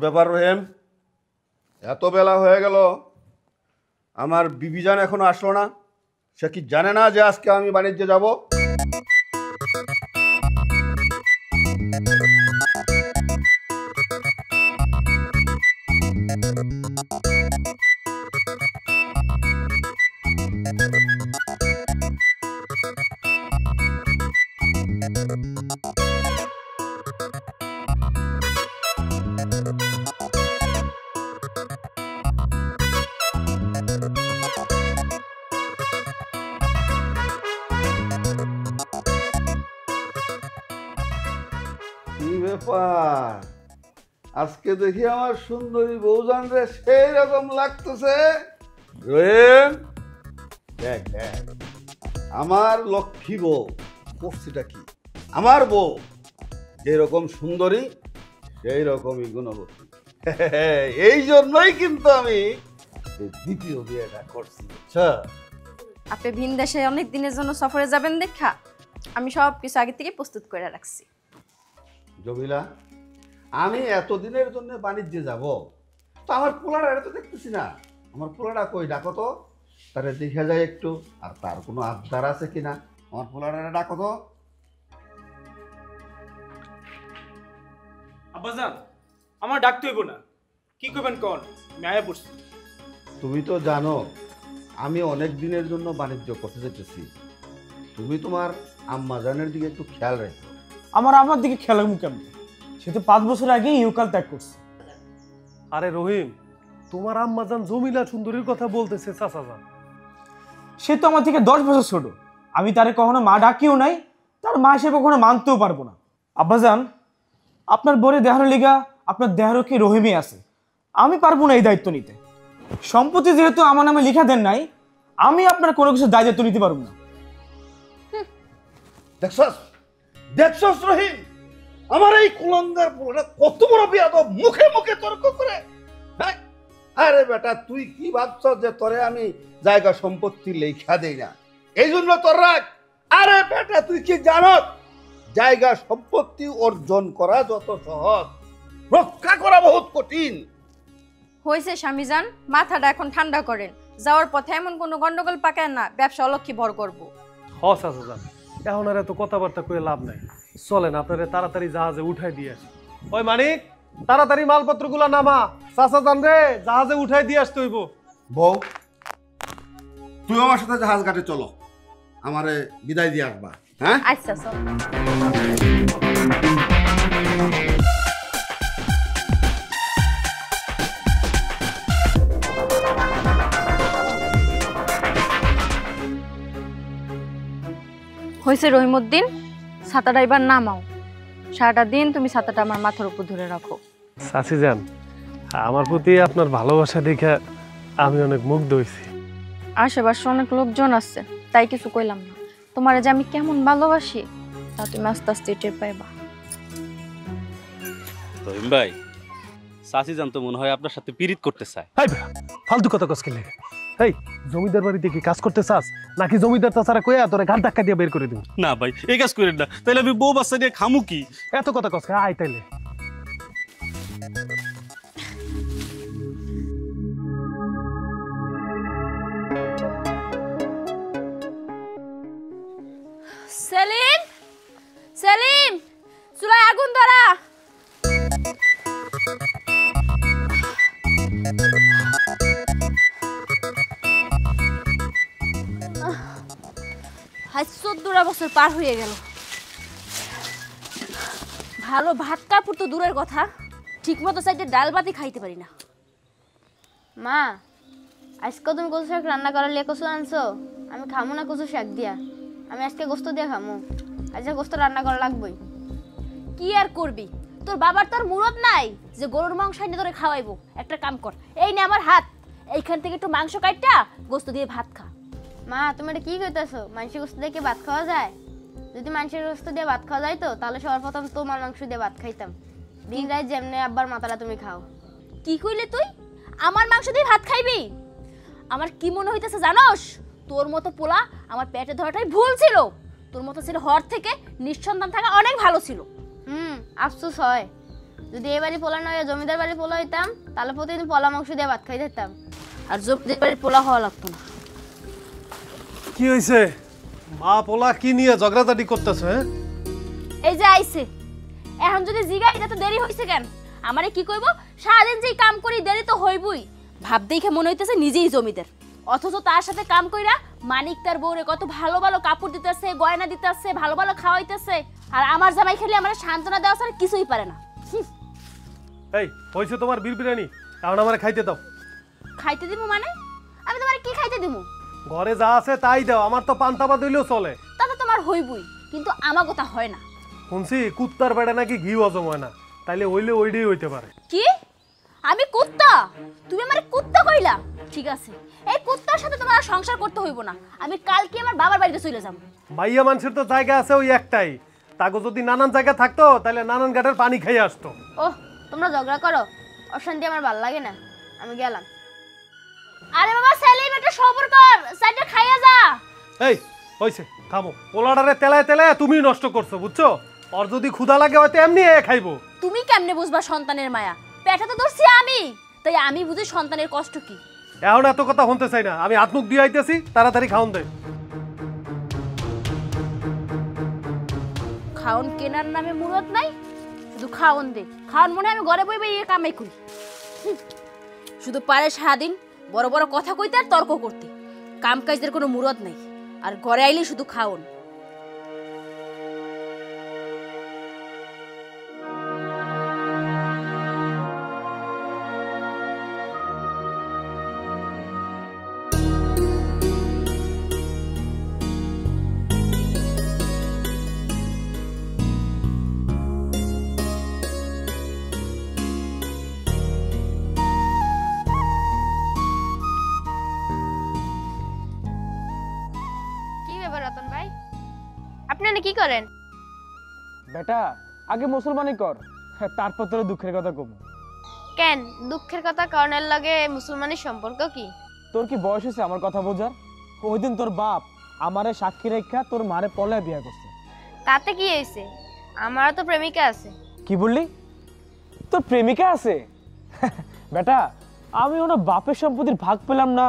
ব্যাপার রহিম, এত বেলা হয়ে গেল, আমার বিবিজান এখনো আসলো না? সে কি জানে না যে আজকে আমি বাণিজ্যে যাব? কি ব্যাপার, আজকে দেখি আমার সুন্দরী বউজান রে সেই রকম লাগতেছে। রহিম, দেখ দেখ, আমার লক্ষ্মী বউ করছিটা কি? আমার বউ যেরকম সুন্দরী সেই রকমই গুণবতী। এই জন্যই কিন্তু আমি দ্বিতীয় বিয়েটা করছি। আচ্ছা, আপনি ভিন দেশে অনেক দিনের জন্য সফরে যাবেন দেখা আমি সব কিছু আগে থেকে প্রস্তুত করে রাখছি। জমিলা, আমি এতদিনের জন্য বাণিজ্যে যাব, তো আমার পোলাটা তো দেখতেছি না। আমার পোলাটা কই, ডাকো তো, তারে দেখা যায় একটু, আর তার কোনো আবদার আছে কিনা। আমার পোলাটা ডাকো তো। আব্বাজান, আমার ডাকতে হইব না, কি করবেন কোন, আমি আয়া পড়ছি। তুমি তো জানো আমি অনেক দিনের জন্য বাণিজ্য করতে যেতেছি, তুমি তোমার আম্মাজানের দিকে একটু খেয়াল রেখো। আমার আমার দিকে খেয়াল রাখবো কেমন? সে তো 5 বছর আগে ইউকাল ত্যাগ করছে। আরে রহিম, তোমার আম্মাজান জমিলা সুন্দরীর কথা বলতেছে চাচাজান। সে তো আমার থেকে 10 বছর ছোট, আমি তারে কখনো মা ডাকিও নাই, তার মা হিসেবে কখনো মানতেও পারবো না। আব্বাজান, আপনার বরে দেহার লিগা আপনার দেহারকে রহিমে আছে, আমি পারবো না এই দায়িত্ব নিতে। সম্পত্তি যেহেতু আমার নামে লেখা দেন নাই, আমি আপনার কোনো কিছু দায়িত্ব নিতে পারবো না। দেখছস দেখছস রহিম, আমার এই কুলঙ্গার পোলাটা কত বড় বিয়াদব, মুখে মুখে তর্ক করে। হ্যাঁ, আরে বেটা, তুই কি ভাবছস যে তোরে আমি জায়গা সম্পত্তি লেখা দেই না, এই জন্য তোর রাগ? আরে বেটা, তুই কি জানত জায়গা সম্পত্তি অর্জন করা যত সহজ, রক্ষা করা বহুত কঠিন। হয়েছে স্বামীজান, মাথাটা এখন ঠান্ডা করেন। যাওয়ার পথে এমন কোনো গন্ডগোল পাকায় না, ব্যবসা অলক্ষী ভর করবো। হ চাচাজান, এখন আর এত কথাবার্তা করে লাভ নাই, চলেন আপনারা তাড়াতাড়ি জাহাজে উঠাই দিয়ে আসি। ওই মানিক, তাড়াতাড়ি মালপত্রগুলো নামা, চাচাজান রে জাহাজে উঠাই দিয়ে আসতে হইব। বউ, তুই আমার সাথে জাহাজ ঘাটে চলো, আমারে বিদায় দিয়ে আসবা। হ্যাঁ আচ্ছা চল। হয়েছে রহিমউদ্দিন, ছাতাটা এবার নামাও। সারাটা দিন তুমি ছাতাটা আমার মাথার উপর ধরে রাখো। চাচিজান, আমার প্রতি আপনার ভালোবাসা দেখে আমি অনেক মুগ্ধ হয়েছি। আশেপাশে অনেক লোকজন আছে, তাই কিছু কইলাম না। তোমার যে আমি কেমন ভালোবাসি তা তুমি আস্তে আস্তে টের পাইবা। রহিম ভাই, চাচিজান তো মনে হয় আপনার সাথে পিরিত করতে চায়। হাই বেটা, ফালতু কথা কস কেলে? এই জমিদার বাড়িতে কি কাজ করতে চাস, নাকি জমিদার তাছাড়া কইয়া তোরে ঘাট ধাক্কা দিয়ে বের করে দিব? না ভাই, এই কাজ করেন না, তাইলে আমি বউ বাচ্চা নিয়ে খামু কি? এত কথা কস কে? আয় তাইলে। সেলিম, সেলিম, চুলায় আগুন ধরা। আজ 14টা বছর পার হয়ে গেল। ভালো ভাত কাপড় তো দূরের কথা, ঠিক মতো সাইডে ডাল ভাতই খাইতে পারি না। মা, আজকে তুমি কচু শাক রান্না করার লিয়ে কচু আনছো? আমি খামো না কচু শাক দিয়া, আমি আজকে গোস্ত দিয়া খামো। আজকে গোস্ত রান্না করা লাগবেই। কি আর করবি, তোর বাবার তোর মুরত নাই যে গরুর মাংস এনে তোরে খাওয়াইবো। একটা কাম কর, এই নে আমার হাত, এইখান থেকে একটু মাংস কাটটা গোস্ত দিয়ে ভাত খা। মা, তুমি এটা কি কইতাছো? মানুষের গোস্ত দিয়ে কি ভাত খাওয়া যায়? যদি মানুষের গোস্ত দিয়ে ভাত খাওয়া যায় তো তাহলে সর্বপ্রথম তোমার মাংস দিয়ে ভাত খাইতাম। দিন রাত যেমনে আব্বার মাথাটা তুমি খাও। কি কইলে তুই? আমার মাংস দিয়ে ভাত খাইবি? আমার কি মনে হইতেছে জানোস, তোর মতো পোলা আমার পেটে ধরাটাই ভুল ছিল। তোর মতো ছেলে হওয়ার থেকে নিঃসন্তান থাকা অনেক ভালো ছিল। আফসোস হয়, যদি এই বাড়ি পোলা নয় জমিদার বাড়ি পোলা হইতাম তাহলে প্রতিদিন পোলা মাংস দিয়ে ভাত খাই দিতাম। আর জমিদার বাড়ির পোলা হওয়া লাগতো না। কি হয়েছে? মা পোলা কি নিয়ে ঝগড়াঝাটি করতেছে? হ্যাঁ, এই যে আইছে, এখন যদি জিগাই এটা তো দেরি হইছে কেন? আমারে কি কইব? সারাদিন যেই কাম করি দেরি তো হইবই। ভাব দেখে মনে হইতেছে নিজেই জমিদার, অথচ তার সাথে কাম কইরা মানিক তার বউরে কত ভালো ভালো কাপড় দিতেছে, গয়না দিতেছে, ভালো ভালো খাওয়াইতেছে, আর আমার জামাই খালি আমার সান্ত্বনা দেওয়া ছাড়া কিছুই পারে না। এই হয়েছে তোমার বিরবিরানি, এখন আমার খাইতে দাও। খাইতে দিমু মানে? আমি তোমার কি খাইতে দিমু? ঘরে যা আছে তাই দাও, আমার তো পান্তাবা দিলেও চলে। তা তো তোমার হইবই, কিন্তু আমার কথা হয় না। শুনছি কুত্তার বেড়ে নাকি ঘি হজম হয় না, তাইলে হইলে ওইটাই হইতে পারে। কি? আমি কুত্তা? তুমি আমারে কুত্তা কইলা? ঠিক আছে, এই কুত্তার সাথে তোমার আর সংসার করতে হইব না। আমি কালকে আমার বাবার বাড়িতে চলে যাব। মাইয়া মানুষের তো জায়গা আছে ওই একটাই, তাকে যদি নানান জায়গা থাকতো তাহলে নানান ঘাটের পানি খাইয়ে আসতো। ও তোমরা ঝগড়া করো, অশান্তি আমার ভালো লাগে না, আমি গেলাম। আরে বাবা সেলিম, একটা সবর কর, সাইডে খাইয়া যা। এই হইছে, খাবো। পোলাডারে তেলায় তেলায় তুমি নষ্ট করছো, বুঝছো? আর যদি ক্ষুধা লাগে হয়তো এমনি খাইবো। তুমি কেমনে বুঝবা সন্তানের মায়া? পেটে তো ধরছি আমি, তাই আমি বুঝি সন্তানের কষ্ট কি। এখন এত কথা শুনতে চাই না, আমি হাত মুখ দিয়ে আইতেছি, তাড়াতাড়ি খাওন দে। খাওন কেনার নামে মুরত নাই, শুধু খাওন দে। খাওন মনে আমি ঘরে বই বই কামাই করি। শুধু পারে সারাদিন বড় বড় কথা কইতে আর তর্ক করতে, কাম কাজের কোনো মুরত নাই। আর ঘরে আইলে শুধু খাওন। রতন ভাই, আপনি কি করেন? বেটা আগে মুসলমানি কর, তারপর তোর দুঃখের কথা কম। কেন দুঃখের কথা কর্ণের লগে মুসলমানের সম্পর্ক কি? তোর কি বয়স হয়েছে আমার কথা বোঝার? ওই দিন তোর বাপ আমারে সাক্ষী রেখা তোর মারে পলায় বিয়া করছে। তাতে কি হয়েছে? আমারও তো প্রেমিকা আছে। কি বললি? তোর প্রেমিকা আছে? বেটা আমি ওনার বাপের সম্পত্তির ভাগ পেলাম না,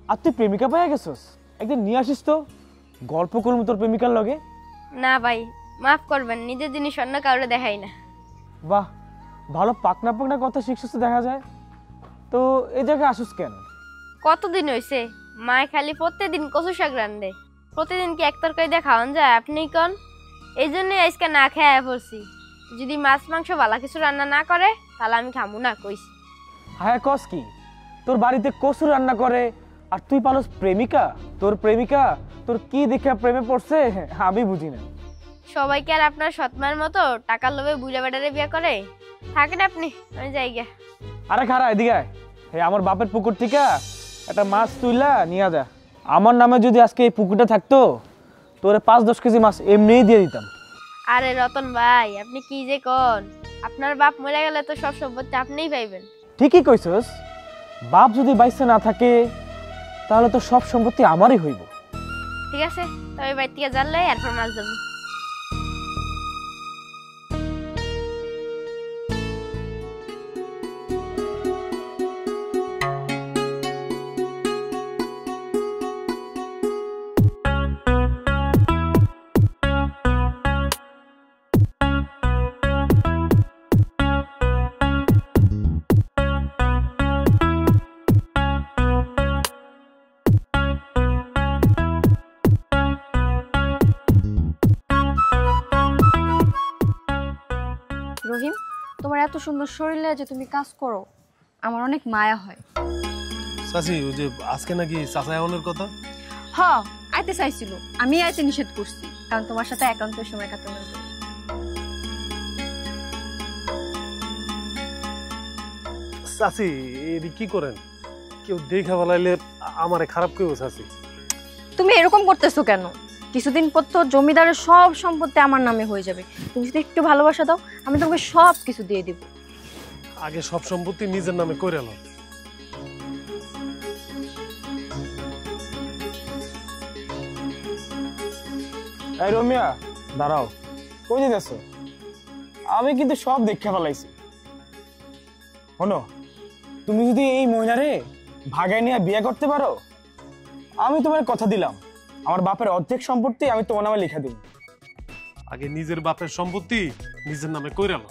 আর তুই প্রেমিকা পেয়ে গেছস? একদিন নিয়ে আসিস তো, গল্প করবো তোর প্রেমিকার লগে। না ভাই, মাফ করবেন, নিজের জিনিস অন্য কাউরে দেখাই না। বাহ, ভালো পাকনা পাকনা কথা শিখছিস তো দেখা যায়। তো এই জায়গায় আসিস কেন? কতদিন হয়েছে মায় খালি প্রত্যেকদিন কচু শাক রান্ধে, প্রতিদিন কি এক তরকারি দিয়ে খাওয়ান যায়? আপনি কোন? এই জন্যই আজকে না খেয়ে পড়ছি। যদি মাছ মাংস ভালো কিছু রান্না না করে তাহলে আমি খামু না কইছি। হ্যাঁ কস কি? তোর বাড়িতে কচু রান্না করে আর তুই পালস প্রেমিকা? তোর প্রেমিকা তোর কি দেখে প্রেমে পড়ছে আমি বুঝি না। সবাইকে আর আপনার সৎমার মতো টাকার লোভে বুড়া বেটারে বিয়ে করে? থাকেন আপনি, আমি যাই গে। আরে খারা এদিকে আয়। হে আমার বাপের পুকুর থেকে একটা মাছ তুইলা নিয়ে যা। আমার নামে যদি আজকে এই পুকুরটা থাকতো তোরে 5-10 কেজি মাছ এমনিই দিয়ে দিতাম। আরে রতন ভাই, আপনি কি যে কোন? আপনার বাপ মরে গেলে তো সব সম্পত্তি আপনিই পাইবেন। ঠিকই কইছস, বাপ যদি বাইসে না থাকে তাহলে তো সব সম্পত্তি আমারই হইব। ঠিক আছে, তবে বাড়ি থেকে জানলে এরপর মাছ দেবো। রহিম, তোমার এত সুন্দর শরীরে যে তুমি কাজ করো, আমার অনেক মায়া হয়। চাচি, ওই যে আজকে নাকি চাচা আওনের কথা? হ, আইতে চাইছিল, আমি আইতে নিষেধ করছি, কারণ তোমার সাথে একান্ত সময় কাটানোর জন্য। চাচি এর কি করেন? কেউ দেখা বলাইলে আমারে খারাপ কেউ। চাচি তুমি এরকম করতেছো কেন? কিছুদিন পর তো জমিদারের সব সম্পত্তি আমার নামে হয়ে যাবে। তুমি যদি একটু ভালোবাসা দাও, আমি তোমাকে সব কিছু দিয়ে দিব। আগে সব সম্পত্তি নিজের নামে করে নাও। এই রমিয়া দাঁড়াও, কই যাচ্ছ? আমি কিন্তু সব দেখে ফেলাইছি। শোনো, তুমি যদি এই মহিলারে ভাগায় নিয়ে বিয়ে করতে পারো, আমি তোমার কথা দিলাম, আমার বাপের অর্ধেক সম্পত্তি আমি তোমার নামে লিখে দিব। আগে নিজের বাপের সম্পত্তি নিজের নামে কইরা লো।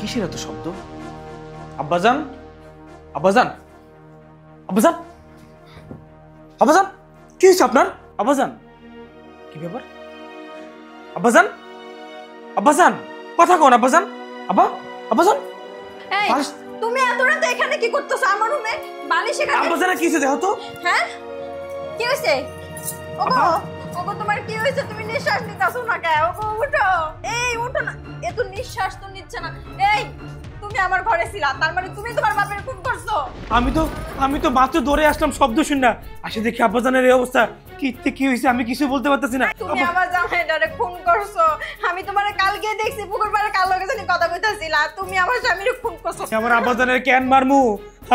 কিসের এত শব্দ? আব্বাজান, আব্বাজান, আব্বাজান, আব্বাজান, কি হয়েছে আপনার? আব্বাজান, কি ব্যাপার? আব্বাজান, আব্বাজান, কথা কোন? আব্বাজান, আব্বা, আব্বাজান, এই তুমি এত রাতে এখানে কি করতেছো আমার রুমে? বালিশ এখানে। আব্বাজান কি হয়েছে দেখো তো? হ্যাঁ, কি হয়েছে? ওগো, ওগো তোমার কি হয়েছে? তুমি নিঃশ্বাস নিতেছো না কেন? ওগো উঠো, এই উঠো না, এত নিঃশ্বাস তো নিচ্ছে না। এই তুমি আমার ঘরে ছিলা, তার মানে তুমি তোমার বাপের খুন করছো? আমি তো মাত্র দৌড়ে আসলাম শব্দ শুনে, আসে দেখি আব্বাজানের এই অবস্থা। কি হয়েছে আমি কিছু বলতে পারতেছি না। তুমি আমার জামাইটারে খুন করছো। আমি তোমারে কালকে দেখছি পুকুর পাড়ে কাল লগে জানি কথা কইতাছিলা, তুমি আমার স্বামীরে খুন করছো। আমার আব্বাজানের কেন মারমু?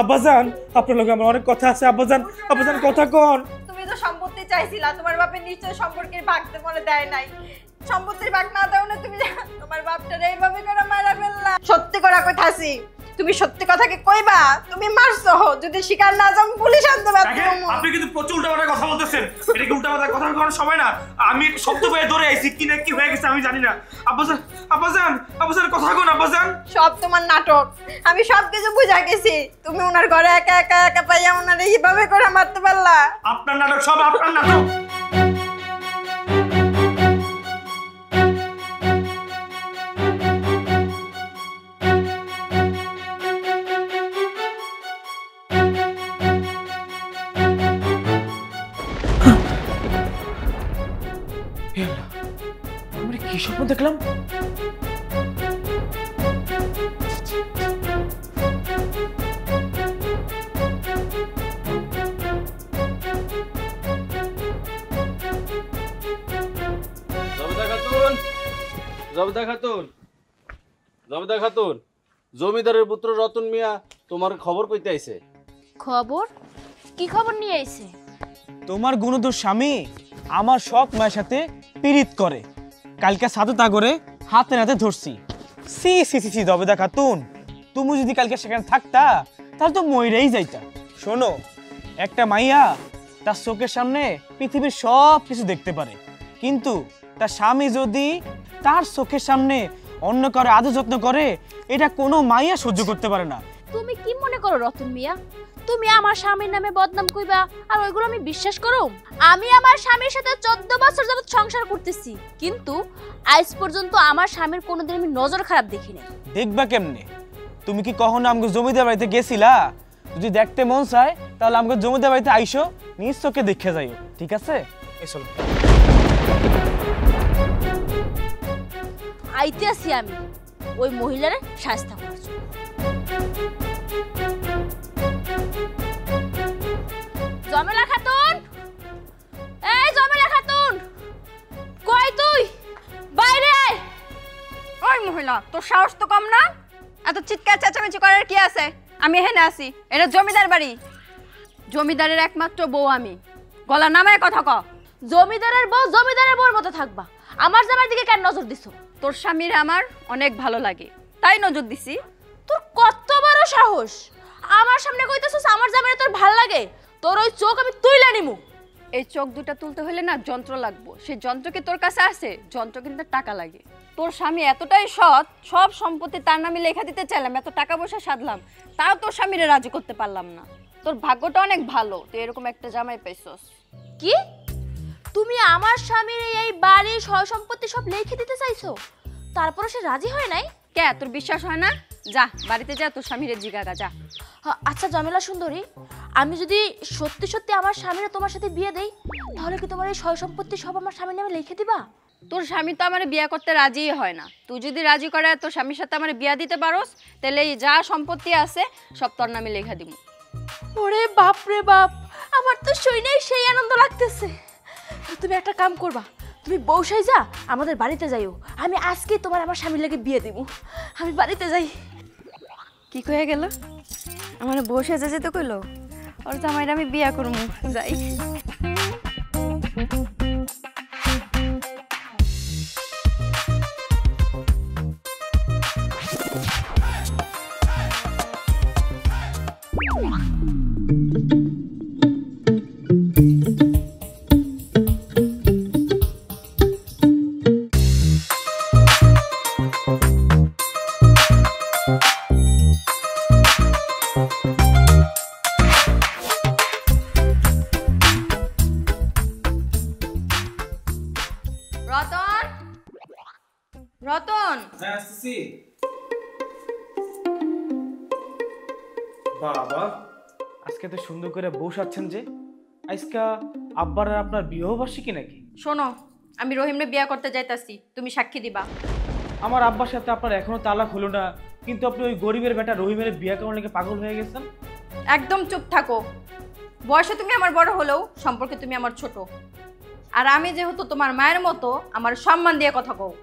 আব্বাজান, আপনার লগে আমার অনেক কথা আছে। আব্বাজান, আব্বাজান কথা কোন? তুমি তো সম্পত্তি চাইছিলা, তোমার বাপের নিশ্চয় সম্পর্কের ভাগ তোমারে দেয় নাই। সম্পত্তির ভাগ না দাও না, তুমি তোমার বাপটারে এইভাবে করে মারা ফেললা। সত্যি করে কইতাছি, তুমি সত্যি কথাকে কইবা তুমি মারছো। যদি স্বীকার না যাও পুলিশ আনতে পারবো। আপনি কিন্তু প্রচুর উল্টাপাল্টা কথা বলতেছেন। এটা কি উল্টাপাল্টা কথা বলার সময় না? আমি একটা শব্দ পেয়ে ধরে আইছি, কি না কি হয়ে গেছে আমি জানি না। আব্বাজান, আব্বাজান, আব্বাজান কথা কোন? আব্বাজান, সব তোমার নাটক, আমি সব কিছু বুঝা গেছি। তুমি ওনার ঘরে একা একা একা পাইয়া ওনারে এইভাবে করে মারতে পারলা। আপনার নাটক, সব আপনার নাটক। আমি কি স্বপ্ন দেখলাম? জবেদা খাতুন, জবেদা খাতুন, জমিদারের পুত্র রতন মিয়া তোমার খবর কইতে আইছে। খবর? কি খবর নিয়ে আইছে? তোমার গুণধর স্বামী আমার সব মায়ের সাথে পীড়িত করে। কালকে সাথে তা করে হাতে নাতে ধরছি। সি সি সি সি জবেদা খাতুন, তুমি যদি কালকে সেখানে থাকতা তাহলে তো মইরাই যাইতা। শোনো, একটা মাইয়া তার চোখের সামনে পৃথিবীর সব কিছু দেখতে পারে, কিন্তু তার স্বামী যদি তার চোখের সামনে অন্য কারো আদর যত্ন করে, এটা কোনো মাইয়া সহ্য করতে পারে না। তুমি কি মনে করো রতন মিয়া, তুমি আমার স্বামীর নামে বদনাম কইবা আর ওইগুলো আমি বিশ্বাস করো? আমি আমার স্বামীর সাথে 14 বছর যাবত সংসার করতেছি, কিন্তু আজ পর্যন্ত আমার স্বামীর কোনোদিন আমি নজর খারাপ দেখি নাই। দেখবা কেমনে? তুমি কি কখনো আমাকে জমিদার বাড়িতে গেছিলা? যদি দেখতে মন চায় তাহলে আমাকে জমিদার বাড়িতে আইসো, নিজ চোখে দেখে যাইও, ঠিক আছে? এসো। আইতে আসি আমি ওই মহিলার শাস্তি করার জন্য। জমেলা খাতুন, এই জমেলা খাতুন, কই তুই? বাইরে আয়। ওই মহিলা, তোর সাহস তো কম না? এত চিৎকার চেঁচামেচি করার কি আছে? আমি এখানে আছি, এটা জমিদার বাড়ি। জমিদারের একমাত্র বউ আমি, গলা নামায় কথা ক। জমিদারের বউ জমিদারের বউর মতো থাকবা, আমার জামাইয়ের দিকে কেন নজর দিছো? তোর স্বামীর আমার অনেক ভালো লাগে, তাই নজর দিছি। তোর কত বড় সাহস, আমার সামনে কইতেছস আমার জামাইয়ের তোর ভাল লাগে? তোর ওই চোখ আমি তুইলা নিমু। এই চোখ দুটা তুলতে হলে না যন্ত্র লাগবো, সেই যন্ত্র কি তোর কাছে আছে? যন্ত্র কিন্তু টাকা লাগে। তোর স্বামী এতটাই সৎ, সব সম্পত্তি তার নামে লেখা দিতে চাইলাম, এত টাকা পয়সা সাধলাম, তাও তোর স্বামীরে রাজি করতে পারলাম না। তোর ভাগ্যটা অনেক ভালো, তুই এরকম একটা জামাই পাইছস। কি তুমি আমার স্বামীর এই বাড়ি সয় সম্পত্তি সব লিখে দিতে চাইছো, তারপর সে রাজি হয় নাই? কে তোর বিশ্বাস হয় না? যা বাড়িতে যা, তোর স্বামীরে জিগাগা যা। আচ্ছা জমেলা সুন্দরী, আমি যদি সত্যি সত্যি আমার স্বামীরা তোমার সাথে বিয়ে দেই, তাহলে কি তোমার এই সয় সম্পত্তি সব আমার স্বামীর নামে লিখে দিবা? তোর স্বামী তো আমার বিয়ে করতে রাজিই হয় না। তুই যদি রাজি করে তোর স্বামীর সাথে আমার বিয়া দিতে পারোস, তাহলে এই যা সম্পত্তি আছে সব তোর নামে লেখা দিব। ওরে বাপ রে বাপ, আমার তো শুনেই সেই আনন্দ লাগতেছে। তুমি একটা কাম করবা, তুমি বউসাই যা আমাদের বাড়িতে যাইও। আমি আজকে তোমার আমার স্বামীর লাগে বিয়ে দিব। আমি বাড়িতে যাই। কি কয়ে গেল? আমার বসে যেতে কইলো, ওর জামাইরা আমি বিয়া করবো, যাই। রতন, রতন, হ্যাঁ আসতেছি। বাবা, আজকে তো সুন্দর করে বউ সাজছেন যে। আজকে আব্বার আর আপনার বিবাহ বার্ষিকী নাকি? শোনো, আমি রহিমরে বিয়া করতে যাইতাছি, তুমি সাক্ষী দিবা। আমার আব্বার সাথে আপনার এখনো তালাক হলো না, কিন্তু আপনি ওই গরিবের বেটা রহিমের বিয়ে করার লেগে পাগল হয়ে গেছেন। একদম চুপ থাকো। বয়সে তুমি আমার বড় হলেও সম্পর্কে তুমি আমার ছোট। আর আমি যেহেতু তোমার মায়ের মতো, আমার সম্মান দিয়ে কথা কও।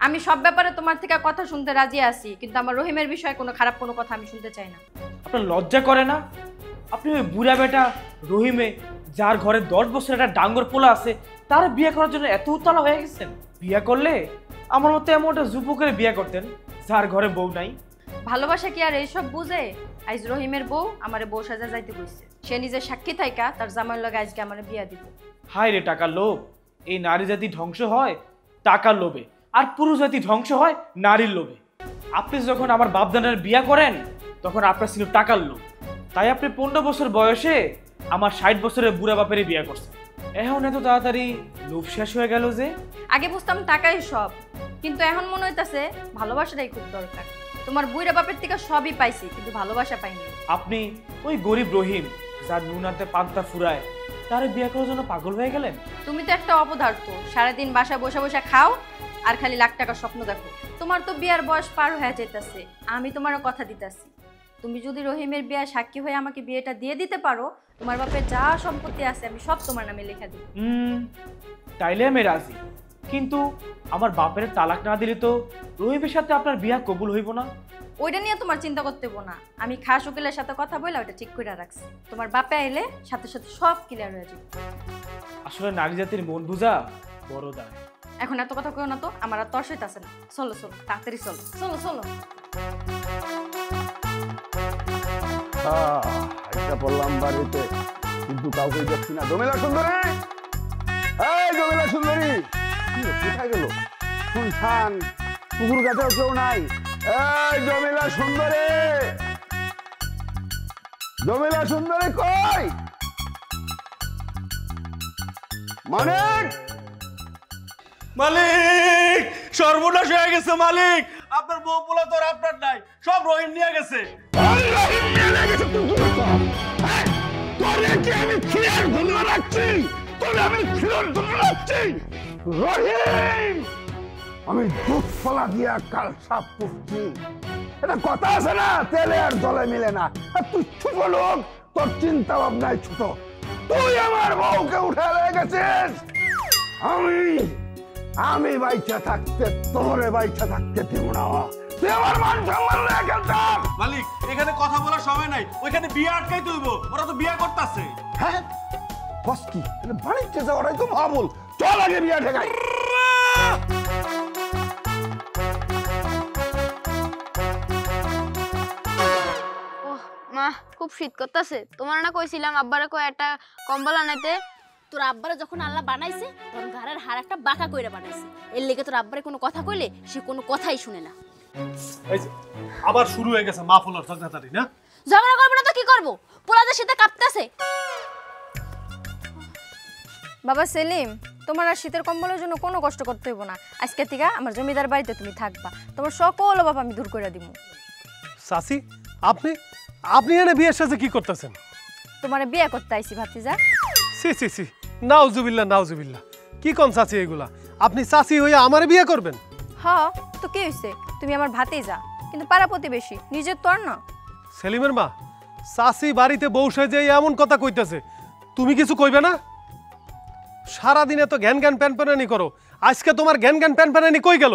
আমি সব ব্যাপারে তোমার থেকে কথা শুনতে রাজি আছি, কিন্তু আমার রহিমের বিষয়ে কোনো খারাপ কোনো কথা আমি শুনতে চাই না। আপনার লজ্জা করে না? আপনি ওই বুড়া বেটা রহিমে, যার ঘরে 10 বছর একটা ডাঙ্গর পোলা আছে, তার বিয়ে করার জন্য এত উত্তালা হয়ে গেছেন। বিয়ে করলে আমার মতো এমন একটা যুবকের বিয়ে করতেন যার ঘরে বউ নাই। ভালোবাসা কি আর এইসব বুঝে? আজ রহিমের বউ আমারে বউ সাজা যাইতে কইছে। সে নিজে সাক্ষী থাইকা তার জামাইয়ের লগে আজকে আমারে বিয়া দিব। হায় রে টাকার লোভ! এই নারী জাতি ধ্বংস হয় টাকার লোভে, আর পুরুষ জাতি ধ্বংস হয় নারীর লোভে। আপনি যখন আমার বাপদানের বিয়া করেন তখন আপনার ছিল টাকার লোভ, তাই আপনি 15 বছর বয়সে আমার 60 বছরের বুড়া বাপের বিয়া করছেন। এখন এত তাড়াতাড়ি লোভ শেষ হয়ে গেল যে? আগে বুঝতাম টাকাই সব, কিন্তু এখন মনে হইতাছে ভালোবাসাটাই খুব দরকার। তোমার বুইরা বাপের থেকে সবই পাইছি, কিন্তু ভালোবাসা পাইনি। আপনি ওই গরিব রহিম যার নুনাতে পান্তা ফুরায়, তার বিয়ে করার জন্য পাগল হয়ে গেলেন। তুমি তো একটা অপদার্থ, সারাদিন বাসায় বসে বসে খাও আর খালি লাখ টাকার স্বপ্ন দেখো। তোমার তো বিয়ার বয়স পার হয়ে যাইতাছে, আমি তোমার কথা দিতেছি। তুমি যদি রহিমের বিয়া সাক্ষী হয়ে আমাকে বিয়েটা দিয়ে দিতে পারো, তোমার বাপের যা সম্পত্তি আছে আমি সব তোমার নামে লেখা দিব। তাইলে আমি রাজি, কিন্তু আমার বাপের তালাক না দিলে তো রহিমের সাথে আপনার বিয়া কবুল হইব না। ওইটা নিয়ে তোমার চিন্তা করতে হবো না, আমি খাস উকিলের সাথে কথা বলে ওটা ঠিক করে রাখছি। তোমার বাপে আইলে সাথে সাথে সব ক্লিয়ার হয়ে যাবে। আসলে নারী জাতির মন বুঝা বড় দায়। এখন এত কথা কইও না তো, আমার আর তর্স হইতাছে না। চলো চলো, তাড়াতাড়ি চলো, চলো চলো। এটা বললাম বাড়িতে, কিন্তু কাউকে দেখছি না। জমেলা সুন্দরী, এই জমেলা সুন্দরী, কোথায় গেল? শুনছান, পুকুর কাছেও কেউ নাই। এই জমেলা সুন্দরী, জমেলা সুন্দরী কই? মানিক, মালিক, সর্বনাশ হয়ে গেছে মালিক। আপনার বউ পোলা তো আর আপনার নাই, সব রহিম নিয়ে গেছে। ওই রহিম নিয়ে গেছে। তোরে কি আমি খিলের জন্য রাখছি? তোরে আমি খিলের জন্য রাখছি? রহিম, আমি দুধ ফলা দিয়া কাল সাপ করছি। এটা কথা আছে না, তেলে আর জলে মিলে না। আর তুই ছোট লোক, তোর চিন্তা ভাবনায় ছোট। তুই আমার বউকে উঠে লয়ে গেছিস। আমি বাইচা থাকতে তোরে বাইচা থাকতে দিব না। তুই আমার মান সম্মান রেখে। মালিক, এখানে কথা বলার সময় নাই, ওইখানে বিয়ে আটকাইতে হইব, ওরা তো বিয়ে করতেছে। হ্যাঁ, বস কি বাড়িতে যাওয়াটাই তো ভাবল। চল আগে বিয়া ঠেকাই। ওহ মা, খুব শীত করতেছে। তোমার না কইছিলাম আব্বারে কই একটা কম্বল আনাইতে? তোর আব্বারে যখন আল্লাহ বানাইছে তখন ঘরের হার একটা বাঁকা কইরা বানাইছে। এর লেগে তোর আব্বারে কোনো কথা কইলে সে কোনো কথাই শুনে না। এই যে আবার শুরু হয়ে গেছে মা ফুলার ঝগড়াঝাটি না? ঝগড়া করবো না তো কি করবো? পোলাদের সাথে কাঁপতেছে। বাবা সেলিম, তোমার আর শীতের কম্বলের জন্য কোনো কষ্ট করতে হইব না। আজকে থেকে আমার জমিদার বাড়িতে তুমি থাকবা। তোমার সকল অভাব আমি দূর করে দিব। চাচি, আপনি আপনি এনে বিয়ের সাথে কি করতেছেন? তোমার বিয়ে করতে আইছি ভাতিজা। সি সি সি, নাউজুবিল্লাহ নাউজুবিল্লাহ, কি কোন চাচি এগুলা? আপনি চাচি হইয়া আমারে বিয়ে করবেন? হ, তো কি হইছে, তুমি আমার ভাতিজা, কিন্তু পাড়া প্রতিবেশী, নিজের তো আর না। সেলিমের মা, চাচি বাড়িতে বসে যে এমন কথা কইতেছে, তুমি কিছু কইবে না? সারাদিনে তো জ্ঞান জ্ঞান প্যান প্যানানি করো, আজকে তোমার জ্ঞান জ্ঞান প্যান প্যানানি কই গেল?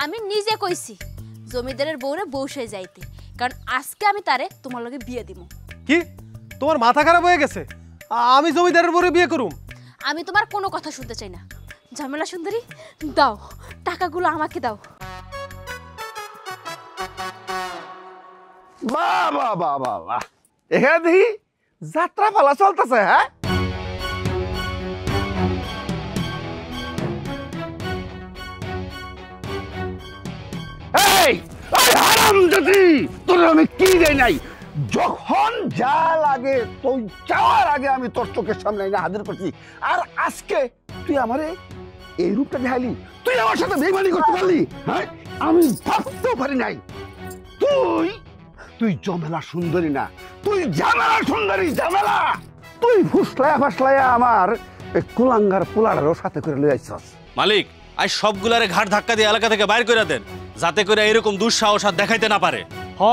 আমি নিজে কইছি জমিদারের বউরে বউসে যাইতে, কারণ আজকে আমি তারে তোমার লগে বিয়ে দিব। কি তোমার মাথা খারাপ হয়ে গেছে? আমি জমিদারের বউরে বিয়ে করুম? আমি তোমার কোনো কথা শুনতে চাই না। ঝামেলা সুন্দরী, দাও টাকাগুলো আমাকে দাও। বাহ বাহ বাহ বাহ বাহ, এখানে দেখি যাত্রা পালা চলতেছে। হ্যাঁ, এই হারামজাদি, তোর আমি কি দেই নাই? যখন যা লাগে তুই যাওয়ার আগে আমি তোর চোখের সামনে এনে হাজির করছি, আর আজকে তুই আমারে এই রূপটা দেখালি, তুই আমার সাথে বেইমানি করতে পারলি? হ্যাঁ, আমি ভাবতেও পারি নাই। তুই তুই জমেলা সুন্দরী না, তুই ঝামেলা সুন্দরী, ঝামেলা। তুই ফুসলায়া ফাসলায়া আমার কুলাঙ্গার পোলারেরও সাথে করে লই আইছস। মালিক, আজ সবগুলারে ঘাট ধাক্কা দিয়ে এলাকা থেকে বাইর করে দেন, যাতে করে এরকম দুঃসাহস আর দেখাইতে না পারে। হ,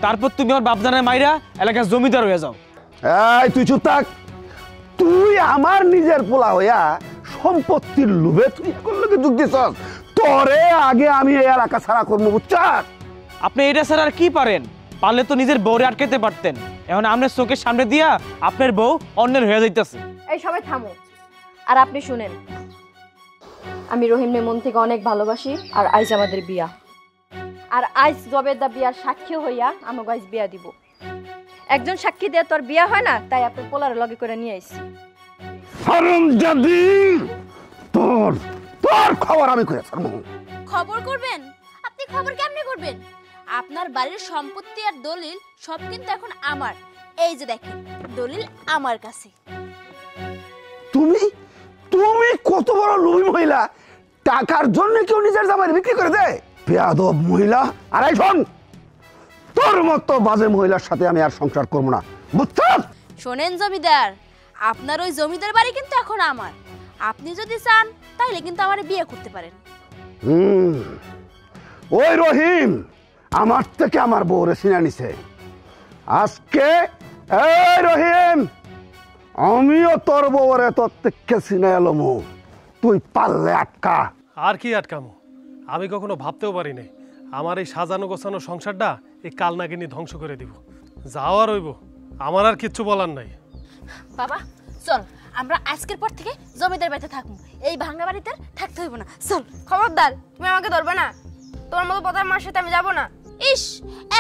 তারপর তুমি আমার বাপজানের মাইরা এলাকার জমিদার হয়ে যাও। এই তুই চুপ থাক। তুই আমার নিজের পোলা হইয়া সম্পত্তির লোভে তুই এখন লোকে যোগ দিছস। তোরে আগে আমি এই এলাকা ছাড়া করবো, বুঝছস? আপনি এটা স্যার আর কি পারেন? পারলে তো নিজের বউরে আটকাতে পারতেন। এখন আপনার চোখের সামনে দিয়া আপনার বউ অন্যের হয়ে যাইতেছে। এই সবাই থামো, আর আপনি শুনেন, আমি রহিমকে মন থেকে অনেক ভালোবাসি, আর আইজ আমাদের বিয়া, আর আইজ জবেদা বিয়ার সাক্ষী হইয়া আমাকে আইজ বিয়া দিব। একজন সাক্ষী দিয়ে তোর বিয়া হয় না, তাই আপনার পোলার লগে করে নিয়ে আইছি। হারামজাদি, তোর তোর খবর আমি করে ছাড়বো। খবর করবেন? আপনি খবর কেমনে করবেন? আপনার বাড়ির সম্পত্তি আর দলিল সব কিন্তু এখন আমার। এই যে দেখেন, দলিল আমার কাছে। তুমি তুমি কত বড় লোভী মহিলা! টাকার জন্য কেউ নিজের জামাই বিক্রি করে দেয়? বেয়াদব মহিলা! আর এই শোন, তোর মতো বাজে মহিলার সাথে আমি আর সংসার করবো না, বুঝছস? শোনেন জমিদার, আপনার ওই জমিদার বাড়ি কিন্তু এখন আমার। আপনি যদি চান তাহলে কিন্তু আমার বিয়ে করতে পারেন। ওই রহিম আমার থেকে আমার বউরে চিনা নিছে আজকে। এই রহিম, আমিও তোর বউরে তোর থেকে চিনা এলাম, তুই পারলে আটকা। আর কি আটকামো? আমি কখনো ভাবতেও পারি নাই আমার এই সাজানো গোছানো সংসারটা এই কালনাগিনী ধ্বংস করে দিব। যাওয়া রইব, আমার আর কিচ্ছু বলার নাই। বাবা চল, আমরা আজকের পর থেকে জমিদার বাড়িতে থাকবো, এই ভাঙা বাড়িতে থাকতে হইব না। চল। খবরদার, তুমি আমাকে ধরবে না। তোমার মতো প্রধান মার সাথে আমি যাবো না। ইস,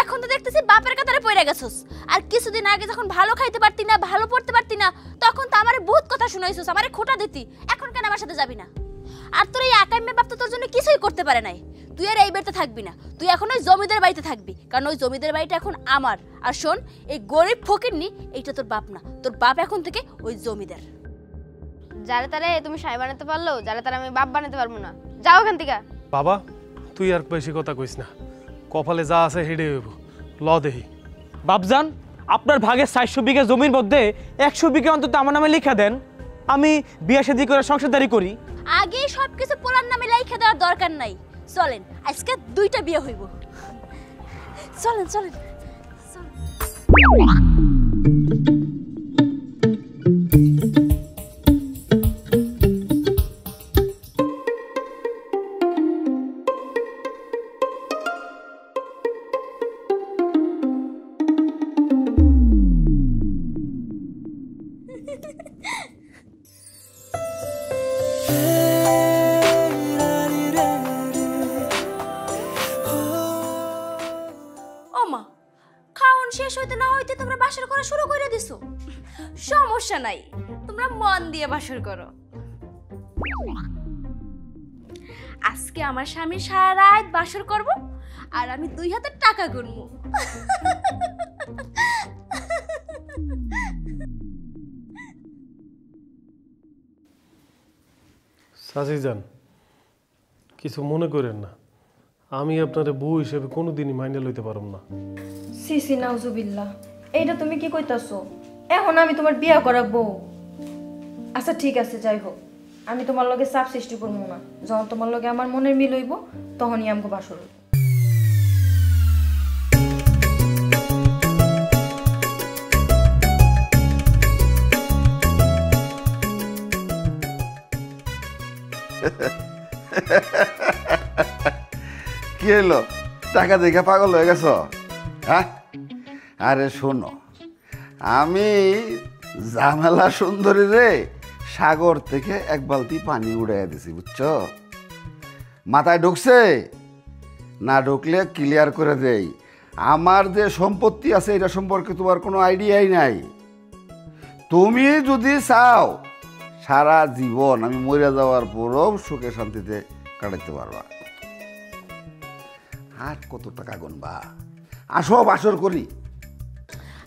এখন তো দেখতেছি বাপের কাতারে পড়ে গেছস। আর কিছুদিন আগে যখন ভালো খাইতে পারতি না, ভালো পড়তে পারতি না, তখন তো আমারে বহুত কথা শুনাইছস, আমারে খোটা দিতি। এখন কেন আমার সাথে যাবি না? আর তোর এই একাইমে বাপ তো তোর জন্য কিছুই করতে পারে নাই। তুই আর এই বাড়িতে থাকবি না, তুই এখন ওই জমিদার বাড়িতে থাকবি, কারণ ওই জমিদার বাড়িটা এখন আমার। আর শোন, এই গরিব ফকিরনি এইটা তোর বাপ না, তোর বাপ এখন থেকে ওই জমিদার। যারে তারে তুমি সাই বানাতে পারলো, যারে তারে আমি বাপ বানাতে পারবো না। যাও এখান থেকে। বাবা, তুই আর বেশি কথা কইস না, কপালে যা আছে হেডে হইব। ল দেহি। বাপজান, আপনার ভাগের 400 বিঘা জমির মধ্যে 100 বিঘা অন্তত আমার নামে লিখে দেন, আমি বিয়া শাদী করে সংসারদারি করি। আগে সবকিছু পোলার নামে লেখা দেওয়ার দরকার নাই। চলেন, আজকে 2টা বিয়ে হইব। চলেন চলেন। শেষ হইতে না হইতে তোমরা বাসর করা শুরু করে দিছো। সমস্যা নাই, তোমরা মন দিয়ে বাসর করো। আজকে আমার স্বামী সারা রাত বাসর করব, আর আমি 2 হাতে টাকা গুনবো। সাজিজান, কিছু মনে করেন না, আমি আপনার বউ হিসেবে কোনোদিনই মাইনে লইতে পারব না। সিসি নাউজুবিল্লাহ, এইটা তুমি কি কইতাছো? এখন আমি তোমার বিয়া করাবো? আচ্ছা ঠিক আছে, যাই হোক, আমি তোমার লগে চাপ সৃষ্টি করবো না। যখন তোমার লগে আমার মনের মিল হইব তখনই আমাকে বাসর হইব। কি হলো, টাকা দেখে পাগল হয়ে গেছ? হ্যাঁ, আরে শোনো, আমি ঝামেলা সুন্দরী রে সাগর থেকে এক বালতি পানি উড়াইয়া দিছি, বুঝছো? মাথায় ঢুকছে না? ঢুকলে ক্লিয়ার করে দেই, আমার যে সম্পত্তি আছে এটা সম্পর্কে তোমার কোনো আইডিয়াই নাই। তুমি যদি চাও সারা জীবন আমি মরে যাওয়ার পরও সুখে শান্তিতে কাটাতে পারবা। আর কত টাকা গুনবা? আসো বাসর করি।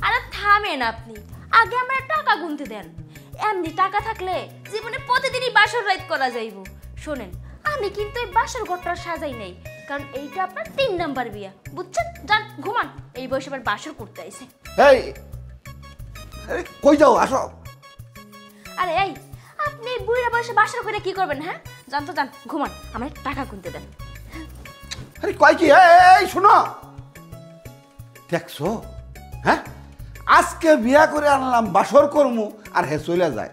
আরে থামেন আপনি, আগে আমরা টাকা গুনতে দেন। এমনি টাকা থাকলে জীবনে প্রতিদিনই বাসর রাত করা যাইব। শোনেন, আমি কিন্তু এই বাসর ঘরটা সাজাই নাই, কারণ এইটা আপনার 3 নাম্বার বিয়া, বুঝছেন? যান ঘুমান, এই বয়সে আবার বাসর করতে আইছে। এই আরে কই যাও, আসো। আরে এই, আপনি বুড়া বয়সে বাসর করে কি করবেন? হ্যাঁ, যান তো যান, ঘুমান, আমরা টাকা গুনতে দেন। আরে কয় কি? এই শোনো, দেখছো? হ্যাঁ, আজকে বিয়া করে আনলাম, বাসর করমু, আর হে চলে যায়।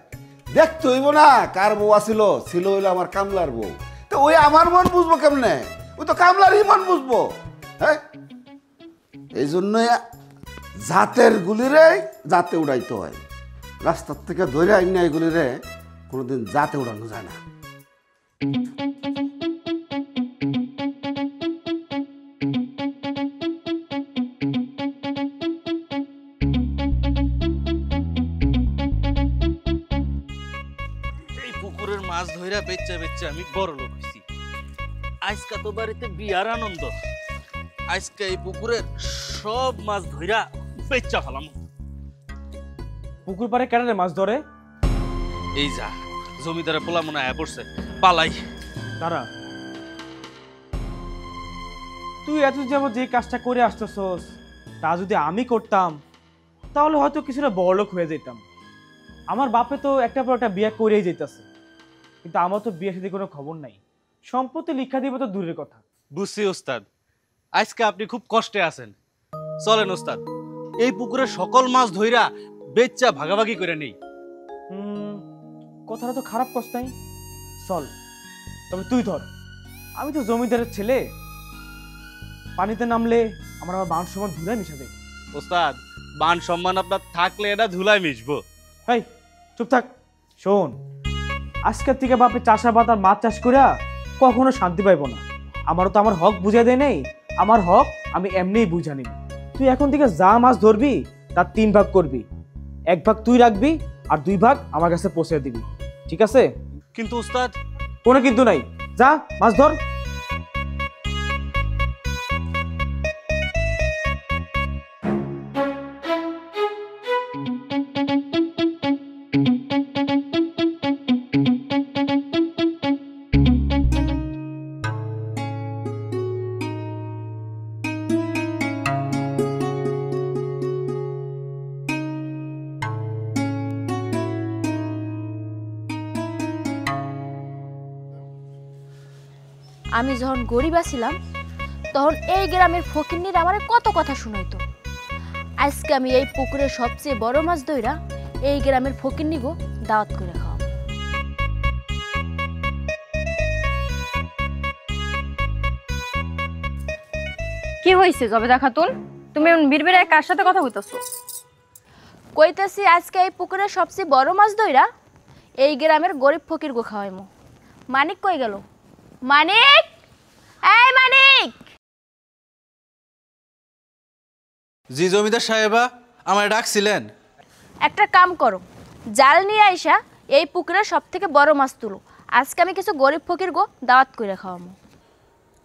দেখতে হইব না কার বউ ছিল হইলো আমার কামলার বউ। তো ওই আমার মন বুঝবো কেমনে? ওই তো কামলারই মন বুঝবো। হ্যাঁ, এই জন্য জাতের গুলিরে জাতে উড়াইতে হয়। রাস্তার থেকে ধরে আইন এগুলিরে কোনোদিন জাতে উড়ানো যায় না। মাছ ধইরা বেচা বেচা আমি বড় লোক হইছি। আজকা তো বাড়িতে বিয়ার আনন্দ, আজকে এই পুকুরের সব মাছ ধইরা বেচা ফেলাম। পুকুর পাড়ে কেন মাছ ধরে? এই যা জমিদারে পোলা মনে আয়া পড়ছে, পালাই। তারা তুই এত যাবো যে কাজটা করে আসতেছস, তা যদি আমি করতাম তাহলে হয়তো কিছুটা বড়লোক হয়ে যেতাম। আমার বাপে তো একটা পর একটা বিয়ে করেই যেতেছে, কিন্তু আমার তো বিয়ে সাথে কোনো খবর নাই। সম্পত্তি লিখা দিব তো দূরের কথা। বুঝছি ওস্তাদ, আজকে আপনি খুব কষ্টে আছেন। চলেন ওস্তাদ, এই পুকুরের সকল মাছ ধইরা বেচা ভাগাভাগি করে নেই। কথাটা তো খারাপ কষ্ট নাই, চল। তবে তুই ধর, আমি তো জমিদারের ছেলে, পানিতে নামলে আমার মান সম্মান ধুলায় মিশা যাবে। ওস্তাদ, মান সম্মান আপনার থাকলে এটা ধুলায় মিশবো। হেই চুপ থাক। শোন, আজকের থেকে বাপে চাষাবাদ আর মাছ চাষ করিয়া কখনো শান্তি পাইব না। আমারও তো আমার হক বুঝাই দেয় নেই, আমার হক আমি এমনিই বুঝা নিব। তুই এখন থেকে যা মাছ ধরবি তার 3 ভাগ করবি, 1 ভাগ তুই রাখবি আর 2 ভাগ আমার কাছে পৌঁছে দিবি, ঠিক আছে? কিন্তু ওস্তাদ, কোনো কিন্তু নাই, যা মাছ ধর। আমি যখন গরিব ছিলাম তখন এই গ্রামের ফকিন্নির আমারে কত কথা শুনাইতো। আজকে আমি এই পুকুরের সবচেয়ে বড় মাছ ধইরা এই গ্রামের ফকিন্নিগো দাওয়াত করে খাওয়াব। কি হইছে জবেদা খাতুন? তুমি এমন বিড়বিড়ায় কার সাথে কথা কইতাছো? কইতাছি আজকে এই পুকুরের সবচেয়ে বড় মাছ ধইরা এই গ্রামের গরিব ফকিরগো খাওয়াইমু। মানিক কই গেল? মানিক, এই মানিক! জি জমিদার সাহেবা, আমায় ডাকছিলেন? একটা কাম করো, জাল নিয়ে আইসা এই পুকুরের সবথেকে বড় মাছ তুলো। আজকে আমি কিছু গরিব ফকিরগো দাওয়াত করে খাওয়ামু।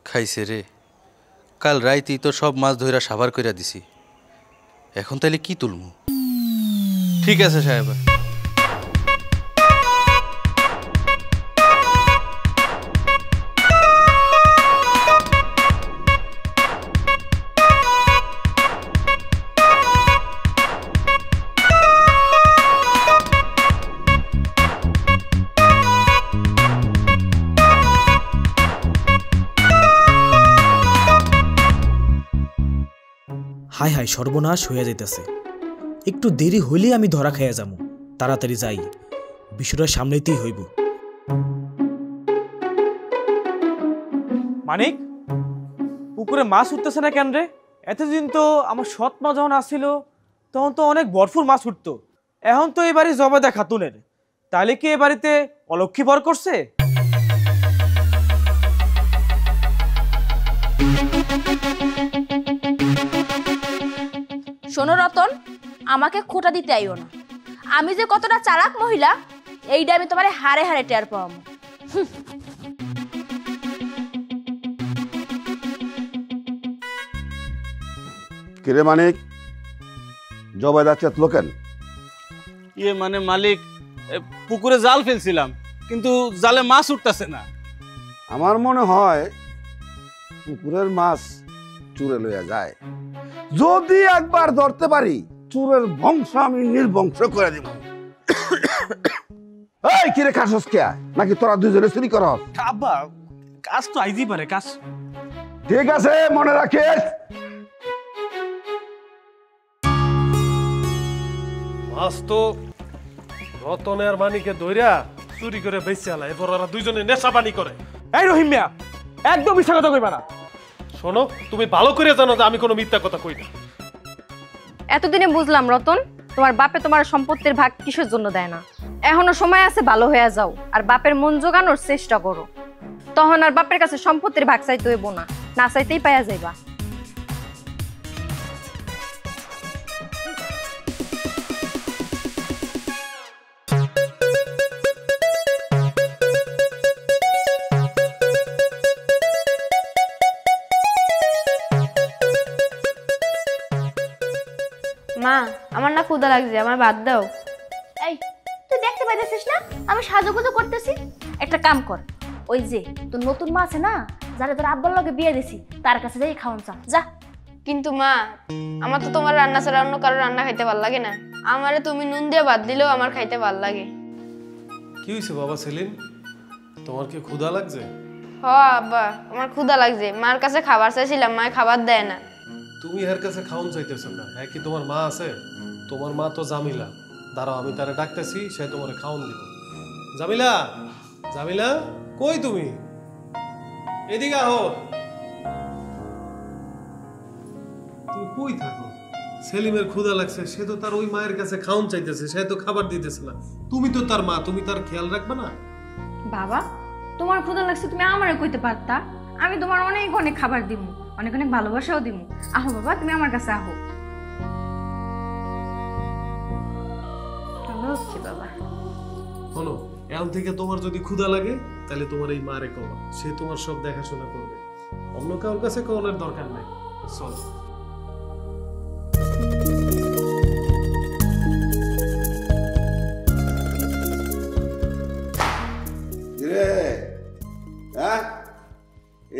খাইছে রে, কাল রাইতেই তো সব মাছ ধইরা সাবার কইরা দিছি, এখন তাইলে কি তুলমু? ঠিক আছে সাহেবা। হায় হায় সর্বনাশ হইয়া যাইতেছে। একটু দেরি হইলেই আমি ধরা খাইয়া যাবো। তাড়াতাড়ি যাই, বিষয়টা সামলাইতেই হইব। মানিক, পুকুরে মাছ উঠতেছে না কেন রে? এতদিন তো আমার সৎ মা যখন আসছিল তখন তো অনেক বরফুর মাছ উঠতো। এখন তো এই বাড়ি জবেদা খাতুনের, তাহলে কি এ বাড়িতে অলক্ষী বর করছে? শোনো রতন, আমাকে খোটা দিতে আইও না। আমি যে কতটা চালাক মহিলা এইটা আমি তোমারে হারে হারে টের পাবো। কিরে মানিক, জবেদা চেতলো কেন? ইয়ে মানে মালিক, পুকুরে জাল ফেলছিলাম কিন্তু জালে মাছ উঠতেছে না। আমার মনে হয় পুকুরের মাছ চুরে লইয়া যায়। যদি একবার ধরতে পারি চুরের বংশ আমি নির্বংশ করে দিব। এই কিরে খাসস কে? নাকি তোরা দুজনে চুরি করস? আব্বা, কাজ তো আইতেই পারে, কাজ। ঠিক আছে, মনে রাখিস। মাছ তো রতনের মানিকে ধইরা চুরি করে বেঁচে আলা, এরপর ওরা দুইজনে নেশা পানি করে। এই রহিম মিয়া, একদম মিথ্যা কথা কইবা না। শোনো, তুমি ভালো করে জানো যে আমি কোনো মিথ্যা কথা কই না। এতদিনে বুঝলাম রতন, তোমার বাপে তোমার সম্পত্তির ভাগ কিসের জন্য দেয় না। এখনো সময় আছে, ভালো হয়ে যাও আর বাপের মন জোগানোর চেষ্টা করো। তখন আর বাপের কাছে সম্পত্তির ভাগ চাইতে হইব না, না চাইতেই পাইয়া যাইবা। মা, আমার না ক্ষুধা লাগছে, আমার ভাত দাও। এই, তুই দেখতে পাইতেছিস না আমি সাজুগুজু করতেছি? একটা কাম কর, ওই যে তোর নতুন মা আছে না, যারা তোর আব্বার লগে বিয়ে দিছি, তার কাছে যাই খাওয়ান চা, যা। কিন্তু মা, আমার তো তোমার রান্না ছাড়া অন্য কারো রান্না খাইতে ভাল লাগে না। আমারে তুমি নুন দিয়ে ভাত দিলেও আমার খাইতে ভাল লাগে। কি হয়েছে বাবা সেলিম, তোমার কি ক্ষুধা লাগছে? হ আব্বা, আমার ক্ষুধা লাগছে। মার কাছে খাবার চাইছিলাম, মা খাবার দেয় না। তুমি এর কাছে খাওন চাইতেছো না? হ্যাঁ, কি তোমার মা আছে? তোমার মা তো জামিলা। দাঁড়াও, আমি তারে ডাকতেছি, সে তোমারে খাওন দিব। জামিলা, জামিলা, কই তুমি? এদিকে আহো। তুমি কই থাকো? সেলিমের ক্ষুধা লাগছে, সে তো তার ওই মায়ের কাছে খাওন চাইতেছে, সে তো খাবার দিতেছে না। তুমি তো তার মা, তুমি তার খেয়াল রাখবে না? বাবা, তোমার ক্ষুধা লাগছে তুমি আমারে কইতে পারতা। আমি তোমার অনেক অনেক খাবার দিব, অনেক অনেক ভালোবাসাও দিব। আহো বাবা, তুমি আমার কাছে আহো। ভালো হচ্ছে বাবা। শোনো, এখন থেকে তোমার যদি ক্ষুধা লাগে তাহলে তোমার এই মারে কবা, সে তোমার সব দেখাশোনা করবে। অন্য কারোর কাছে কওয়ার দরকার নাই। চলো। রে হ্যাঁ,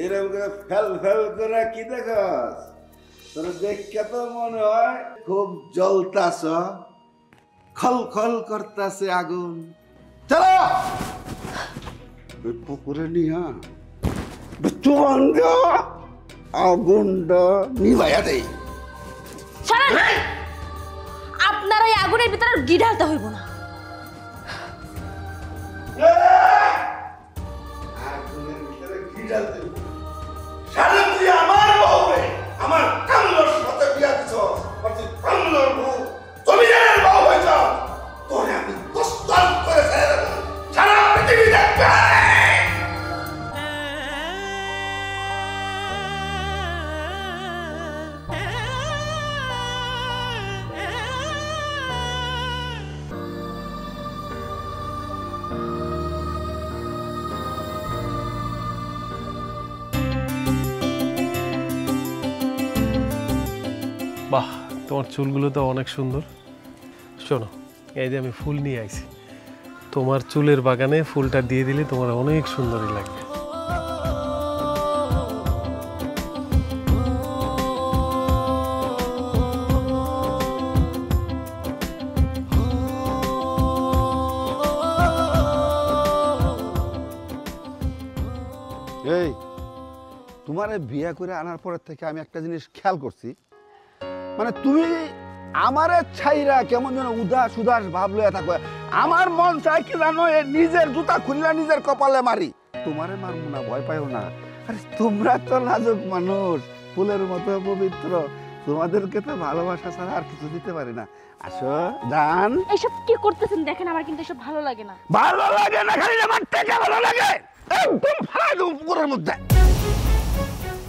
এরকম করে ফেল ফেল করে কি দেখস? তোর দেখে তো মনে হয় খুব জ্বলতাছ, খল খল করতাছে আগুন। চলো পুকুরে নিয়া আগুনটা নিভাইয়া দেই। আপনার এই আগুনের ভিতরে ঘি ঢালতে হইব না। আগুনের ভিতরে ঘি ঢালতে সারা তুই আমার বউ রে, আমার কামলোর সাথে বিয়া দিছ, কামলোর বউ জমিদারের বউ হয়েছ। তোরে আমি দস্তাল করে ছেড়ে দেব, সারা পৃথিবী দেখবে। বাহ, তোমার চুলগুলো তো অনেক সুন্দর। শোনো, এই যে আমি ফুল নিয়ে আইছি, তোমার চুলের বাগানে ফুলটা দিয়ে দিলে তোমার অনেক সুন্দরই লাগবে। এই তোমারে বিয়ে করে আনার পরের থেকে আমি একটা জিনিস খেয়াল করছি, মানে তুমি আমারে ছাইরা কেমন যেন উদাস উদাস ভাব লইয়া থাকো। আমার মন চাই কি জানো, নিজের জুতা খুললা নিজের কপালে মারি। তোমারে মারবো না, ভয় পাইও না। আরে তোমরা তো নাজুক মানুষ, ফুলের মতো পবিত্র, তোমাদেরকে তো ভালোবাসা ছাড়া আর কিছু দিতে পারি না। আসো জান। এইসব কি করতেছেন দেখেন, আমার কিন্তু এসব ভালো লাগে না। ভালো লাগে না খালি আমার টাকা ভালো লাগে, একদম ফালাই দেবো পুকুরের মধ্যে।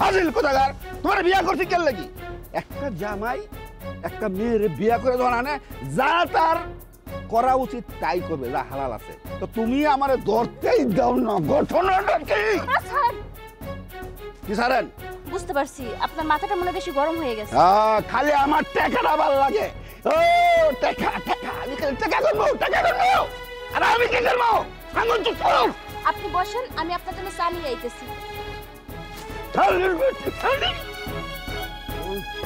হাজিল কোথাকার, তোমার বিয়া করছি কেন লাগি? একটা জামাই একটা মেয়ের বিয়া করে দেওয়া না, যা তার করা উচিত তাই করবে, যা হালাল আছে। তো তুমি আমারে ধরতেই দাও না, ঘটনাটা কি? কি সারেন? বুঝতে পারছি আপনার মাথাটা মনে বেশি গরম হয়ে গেছে। খালি আমার টাকাটা ভালো লাগে। ও টাকা টাকা, আমি খালি টাকা করবো, টাকা করবো। আর আমি কি করবো? আঙুল তো করো। আপনি বসেন, আমি আপনার জন্য চা নিয়ে আইতেছি।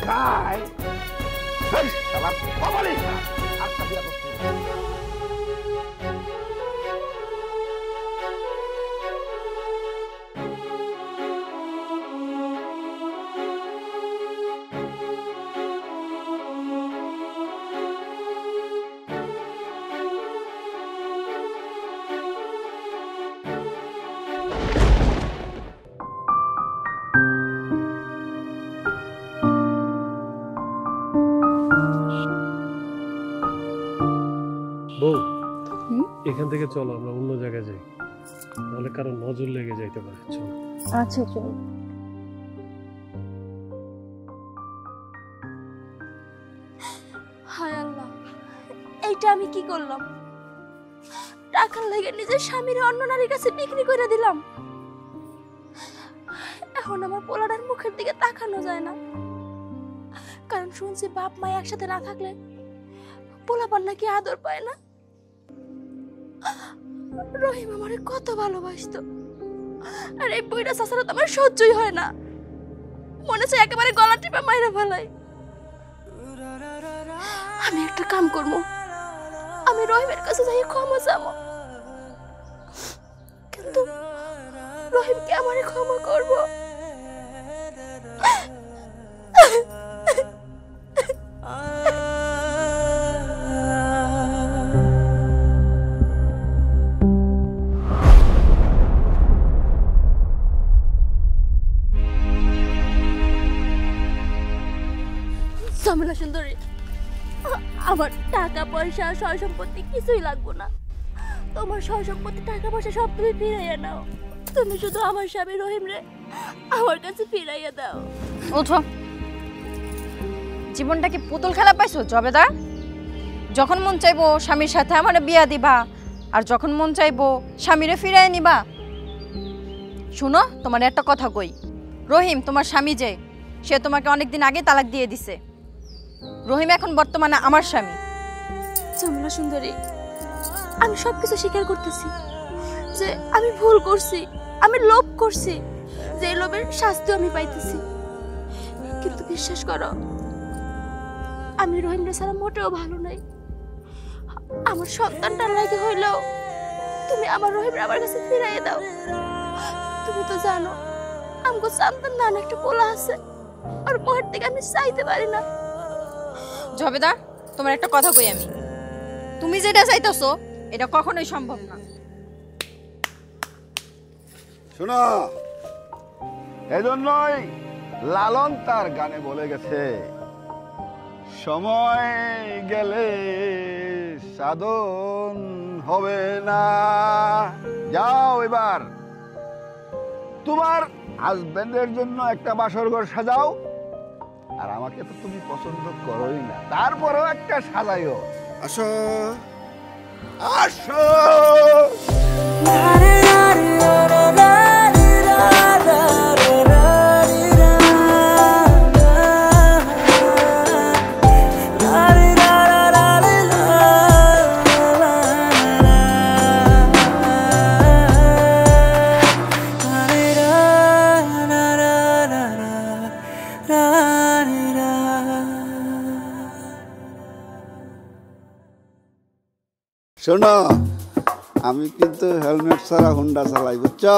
খাই আমার কপালে আজকে বিয়া করতে। বউ, এখান থেকে চলো আমরা অন্য জায়গায় যাই, তাহলে কারো নজর লেগে যাইতে পারে। চলো। আচ্ছা চলো। হায় আল্লাহ, এইটা আমি কি করলাম? টাকার লেগে নিজের স্বামীর অন্য নারীর কাছে বিক্রি করে দিলাম। এখন আমার পোলাটার মুখের দিকে তাকানো যায় না, কারণ শুনছি বাপ মা একসাথে না থাকলে পোলাপান নাকি আদর পায় না। রহিম আমারে কত ভালোবাসতো, আর এই বইটা চাচারা তো আমার সহ্যই হয় না। মনে চাই একেবারে গলা টিপে মাইরা ফেলাই। আমি একটা কাম করবো, আমি রহিমের কাছে যাই ক্ষমা চাবো, কিন্তু রহিম কি আমারে ক্ষমা করবো? জামিলা সুন্দরী, আমার টাকা পয়সা সয় সম্পত্তি কিছুই লাগবো না। তোমার সয় সম্পত্তি টাকা পয়সা সব তুমি ফিরাইয়া নাও। তুমি শুধু আমার স্বামী রহিম রে আমার কাছে ফিরাইয়া দাও। ওঠো, জীবনটা কি পুতুল খেলা পাইছো জবেদা? যখন মন চাইবো স্বামীর সাথে আমার বিয়া দিবা, আর যখন মন চাইবো স্বামীরে ফিরাই নিবা। শুনো, তোমার একটা কথা কই, রহিম তোমার স্বামী যে, সে তোমাকে অনেকদিন আগে তালাক দিয়ে দিছে। রহিম এখন বর্তমানে আমার স্বামী। জামিলা সুন্দরী, আমি সবকিছু স্বীকার করতেছি যে আমি ভুল করছি, আমি লোভ করছি, যে এই লোভের শাস্তি আমি পাইতেছি। কিন্তু বিশ্বাস করো, আমি রহিমরা ছাড়া মোটেও ভালো নাই। আমার সন্তানটার লাগে হইলেও তুমি আমার রহিমরা আমার কাছে ফিরাইয়ে দাও। তুমি তো জানো আমগো সন্তান নান একটা পোলা আছে, আর মোহের থেকে আমি চাইতে পারি না। জবেদা, তোমার একটা কথা কই, আমি তুমি যেটা চাইতেছো এটা কখনোই সম্ভব না। শোনো, এজন্যই লালন তার গানে বলে গেছে, সময় গেলে সাধন হবে না। যাও এবার তোমার হাজবেন্ডের জন্য একটা বাসর ঘর সাজাও। আর আমাকে তো তুমি পছন্দ করোই না, তারপরেও একটা সাজাইও। আসো আসো। শোনো, আমি কিন্তু হেলমেট ছাড়া হুন্ডা চালাই, বুঝছো?